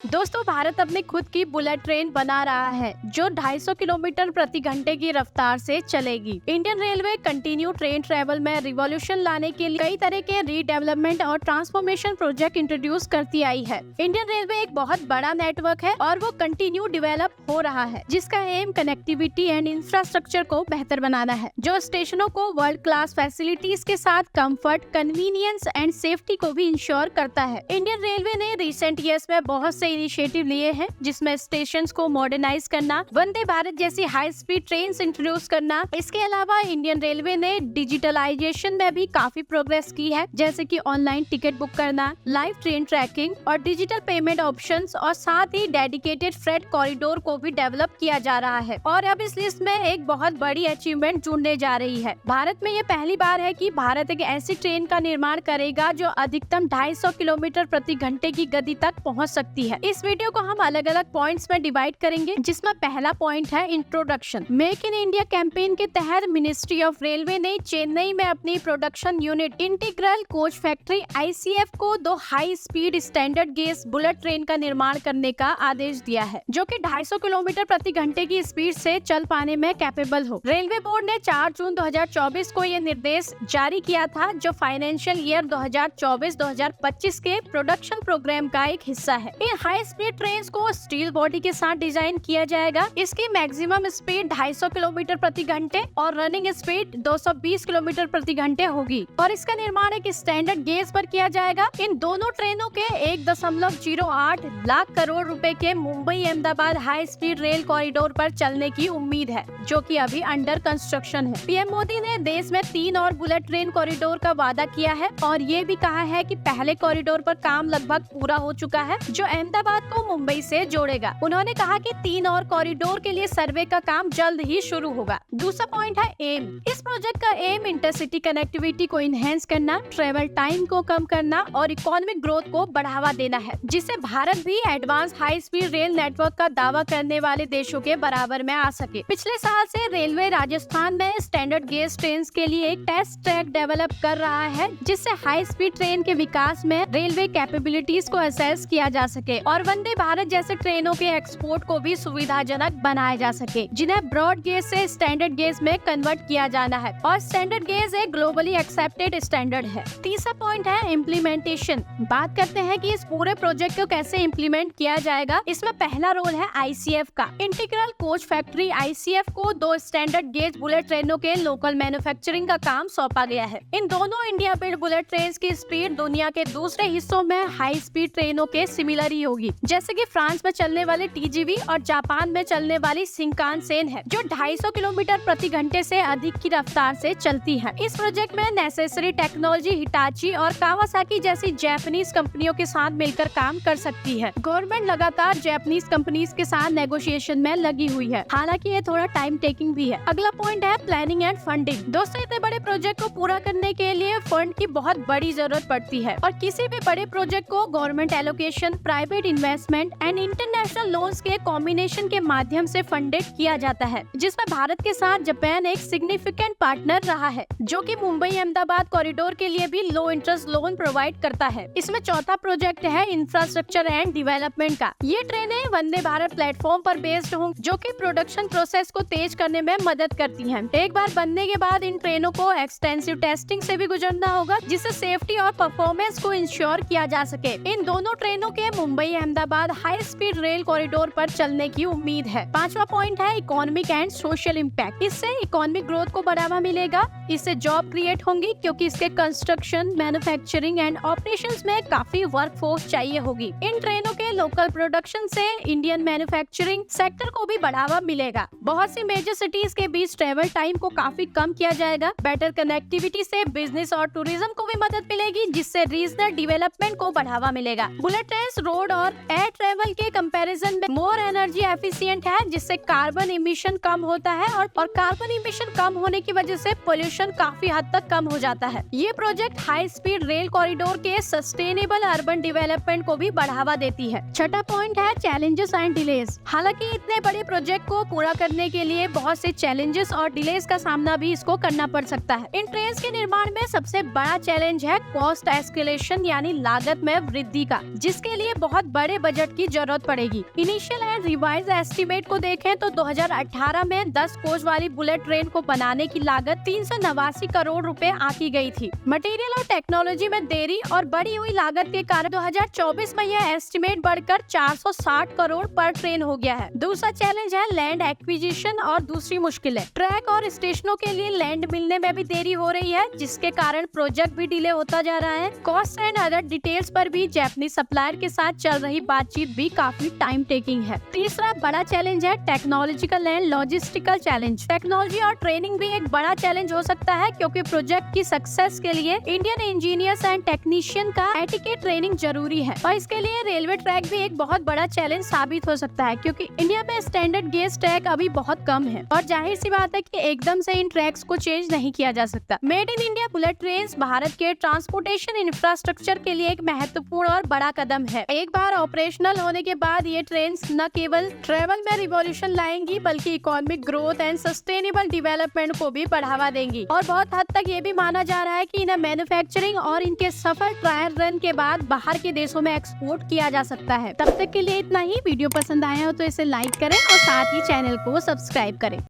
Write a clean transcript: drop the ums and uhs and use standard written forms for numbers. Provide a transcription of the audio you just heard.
दोस्तों, भारत अपनी खुद की बुलेट ट्रेन बना रहा है जो 250 किलोमीटर प्रति घंटे की रफ्तार से चलेगी। Indian railway continue train travel में रिवॉल्यूशन लाने के लिए कई तरह के रीडेवलपमेंट और ट्रांसफॉर्मेशन प्रोजेक्ट इंट्रोड्यूस करती आई है। इंडियन रेलवे एक बहुत बड़ा नेटवर्क है और वो कंटिन्यू डेवलप हो रहा है, जिसका एम कनेक्टिविटी एंड इंफ्रास्ट्रक्चर को बेहतर बनाना है, जो स्टेशनों को वर्ल्ड क्लास फैसिलिटीज के साथ कंफर्ट, कन्वीनियंस एंड सेफ्टी को भी इंश्योर करता है। इंडियन रेलवे ने रिसेंट ईयर्स में बहुत से इनिशिएटिव लिए हैं, जिसमें स्टेशंस को मॉडर्नाइज करना, वंदे भारत जैसी हाई स्पीड ट्रेन इंट्रोड्यूस करना। इसके अलावा इंडियन रेलवे ने डिजिटलाइजेशन में भी काफी प्रोग्रेस की है, जैसे कि ऑनलाइन टिकट बुक करना, लाइव ट्रेन ट्रैकिंग और डिजिटल पेमेंट ऑप्शंस, और साथ ही डेडिकेटेड फ्रेट कॉरिडोर को भी डेवलप किया जा रहा है। और अब इस लिस्ट में एक बहुत बड़ी अचीवमेंट जुड़ने जा रही है। भारत में ये पहली बार है कि भारत एक ऐसी ट्रेन का निर्माण करेगा जो अधिकतम 250 किलोमीटर प्रति घंटे की गति तक पहुंच सकती है। इस वीडियो को हम अलग अलग पॉइंट्स में डिवाइड करेंगे, जिसमें पहला पॉइंट है introduction. Make in India campaign के तहत मिनिस्ट्री ऑफ रेलवे ने चेन्नई में अपनी production unit integral coach factory ICF को 2 high speed standard gauge bullet train का निर्माण करने का आदेश दिया है, जो कि 250 किलोमीटर प्रति घंटे की स्पीड से चल पाने में कैपेबल हो। रेलवे बोर्ड ने 4 जून 2024 को ये निर्देश जारी किया था, जो फाइनेंशियल ईयर 2024-2025 के प्रोडक्शन प्रोग्राम का एक हिस्सा है। इन हाई स्पीड ट्रेन को स्टील बॉडी के साथ डिजाइन किया जाएगा। इसकी मैक्सिमम स्पीड 250 किलोमीटर प्रति घंटे और रनिंग स्पीड 220 किलोमीटर प्रति घंटे होगी, और इसका निर्माण एक स्टैंडर्ड गेज पर किया जाएगा। इन दोनों ट्रेनों के 1.08 लाख करोड़ रुपए के Mumbai Ahmedabad high speed rail corridor पर चलने की उम्मीद है, जो कि अभी अंडर कंस्ट्रक्शन है। पीएम मोदी ने देश में 3 और बुलेट ट्रेन कॉरिडोर का वादा किया है, और ये भी कहा है कि पहले कॉरिडोर पर काम लगभग पूरा हो चुका है, जो अहमदाबाद को मुंबई से जोड़ेगा। उन्होंने कहा कि 3 और कॉरिडोर के लिए सर्वे का काम जल्द ही शुरू होगा। दूसरा पॉइंट है एम। इस प्रोजेक्ट का एम इंटरसिटी कनेक्टिविटी को इनहेंस करना, ट्रेवल टाइम को कम करना और इकोनॉमिक ग्रोथ को बढ़ावा देना है, जिससे भारत भी advance high speed rail network का दावा करने वाले देशों के बराबर में आ सके। पिछले साल से रेलवे राजस्थान में स्टैंडर्ड गेज ट्रेन के लिए एक टेस्ट ट्रैक डेवलप कर रहा है, जिससे हाई स्पीड ट्रेन के विकास में रेलवे कैपेबिलिटीज को असेस किया जा सके और वंदे भारत जैसे ट्रेनों के एक्सपोर्ट को भी सुविधाजनक बनाया जा सके, जिन्हें ब्रॉड गेज से स्टैंडर्ड गेज में कन्वर्ट किया जाना है। और स्टैंडर्ड गेज एक ग्लोबली एक्सेप्टेड स्टैंडर्ड है। तीसरा पॉइंट है इम्प्लीमेंटेशन। बात करते हैं कि इस पूरे प्रोजेक्ट को कैसे इम्प्लीमेंट किया जाएगा। इसमें पहला रोल है ICF का। इंटीग्रल कोच फैक्ट्री ICF को 2 स्टैंडर्ड गेज बुलेट ट्रेनों के लोकल मैन्युफैक्चरिंग का काम सौंपा गया है। इन दोनों इंडिया बिल्ड बुलेट ट्रेन की स्पीड दुनिया के दूसरे हिस्सों में हाई स्पीड ट्रेनों के सिमिलर ही होगी, जैसे कि फ्रांस में चलने वाली TGV और जापान में चलने वाली शिंकानसेन है, जो 250 किलोमीटर प्रति घंटे से अधिक की रफ्तार से चलती है। इस प्रोजेक्ट में नेसेसरी टेक्नोलॉजी हिटाची और कावासाकी जैसी जापानीज कंपनियों के साथ मिलकर काम कर सकती है। गवर्नमेंट लगातार जापानीज कंपनीज के साथ नेगोशिएशन में लगी हुई है, हालांकि ये थोड़ा टाइम टेकिंग भी है। अगला पॉइंट है प्लानिंग एंड फंडिंग। दोस्तों, इतने बड़े प्रोजेक्ट को पूरा करने के लिए फंड की बहुत बड़ी जरूरत पड़ती है, और किसी भी बड़े प्रोजेक्ट को government allocation, private investment and international loans के कॉम्बिनेशन के माध्यम से फंडेड किया जाता है, जिसमें भारत के साथ जापान एक सिग्निफिकेंट पार्टनर रहा है, जो कि मुंबई अहमदाबाद कॉरिडोर के लिए भी लो इंटरेस्ट लोन प्रोवाइड करता है। इसमें चौथा प्रोजेक्ट है इंफ्रास्ट्रक्चर एंड डेवलपमेंट का। ये ट्रेनें वंदे भारत प्लेटफॉर्म पर बेस्ड होंगी, जो कि प्रोडक्शन प्रोसेस को तेज करने में मदद करती हैं। एक बार बनने के बाद इन ट्रेनों को एक्सटेंसिव टेस्टिंग से भी गुजरना होगा, जिससे सेफ्टी और परफॉर्मेंस को इंश्योर किया जा सके। इन दोनों ट्रेनों के Mumbai Ahmedabad high speed rail corridor पर चलने की उम्मीद है। पांचवा पॉइंट है इकोनॉमिक एंड सोशल इम्पैक्ट। इससे इकोनॉमिक ग्रोथ को बढ़ावा मिलेगा, इससे जॉब क्रिएट होंगी, क्योंकि इसके कंस्ट्रक्शन, मैन्युफैक्चरिंग एंड ऑपरेशंस में काफी वर्कफोर्स चाहिए होगी। इन ट्रेनों के लोकल प्रोडक्शन से इंडियन मैन्युफैक्चरिंग सेक्टर को भी बढ़ावा मिलेगा। बहुत सी मेजर सिटीज के बीच ट्रेवल टाइम को काफी कम किया जाएगा। बेटर कनेक्टिविटी से बिजनेस और टूरिज्म को भी मदद मिलेगी, जिससे रीजनल डेवलपमेंट को बढ़ावा मिलेगा। बुलेट ट्रेन रोड और एयर ट्रेवल के कंपैरिजन में मोर एनर्जी एफिशिएंट है, जिससे कार्बन इमिशन कम होता है, और कार्बन इमिशन कम होने की वजह से पोल्यूशन काफी हद तक कम हो जाता है। ये project high speed rail corridor के सस्टेनेबल अर्बन डेवलपमेंट को भी बढ़ावा देती है। छठा पॉइंट है चैलेंजेस एंड डिलेज। हालांकि इतने बड़े प्रोजेक्ट को पूरा करने के लिए बहुत से चैलेंजेस और डिलेज का सामना भी इसको करना पड़ सकता है। इन ट्रेन के निर्माण में सबसे बड़ा चैलेंज है कॉस्ट एस्केलेशन, यानी लागत में वृद्धि का, जिसके लिए बहुत बड़े बजट की जरूरत पड़ेगी। इनिशियल एंड रिवाइज एस्टीमेट को देखें तो 2018 में 10 कोच वाली बुलेट ट्रेन को बनाने की लागत 389 करोड़ रुपए आंकी गई थी। मटेरियल और टेक्नोलॉजी में देरी और बढ़ी हुई लागत के कारण 2024 में यह एस्टीमेट बढ़कर 460 करोड़ पर ट्रेन हो गया है। दूसरा चैलेंज है लैंड एक्विजिशन और दूसरी मुश्किलें। ट्रैक और स्टेशनों के लिए लैंड मिलने में भी देरी हो रही है, जिसके कारण प्रोजेक्ट भी डिले होता जा रहा है। कॉस्ट एंड अदर डिटेल्स पर भी जापानीज सप्लायर के साथ चल रही बातचीत भी काफी टाइम टेकिंग है। तीसरा बड़ा चैलेंज है technological and logistical challenge. Technology और ट्रेनिंग भी एक बड़ा चैलेंज हो सकता है, क्योंकि प्रोजेक्ट की सक्सेस के लिए इंडियन इंजीनियर्स एंड टेक्नीशियन का एटिकेट ट्रेनिंग जरूरी है। और इसके लिए रेलवे ट्रैक भी एक बहुत बड़ा चैलेंज साबित हो सकता है, क्योंकि इंडिया में स्टैंडर्ड गेज ट्रैक अभी बहुत कम है और जाहिर सी बात है कि एकदम से इन ट्रैक्स को चेंज नहीं किया जा सकता। Made in India bullet trains Bharat के ट्रांसपोर्टेशन इंफ्रास्ट्रक्चर के लिए एक महत्वपूर्ण और बड़ा कदम है। एक बार ऑपरेशनल होने के बाद ये ट्रेन्स न केवल ट्रेवल में रिवॉल्यूशन लाएंगी, बल्कि economic growth and sustainable development को भी बढ़ावा देंगी। और बहुत हद तक ये भी माना जा रहा है कि इन्हें मैन्युफैक्चरिंग और इनके सफल ट्रायल रन के बाद बाहर के देशों में एक्सपोर्ट किया जा सकता है। तब तक के लिए इतना ही। वीडियो पसंद आया हो तो इसे लाइक करें और साथ ही चैनल को सब्सक्राइब करें।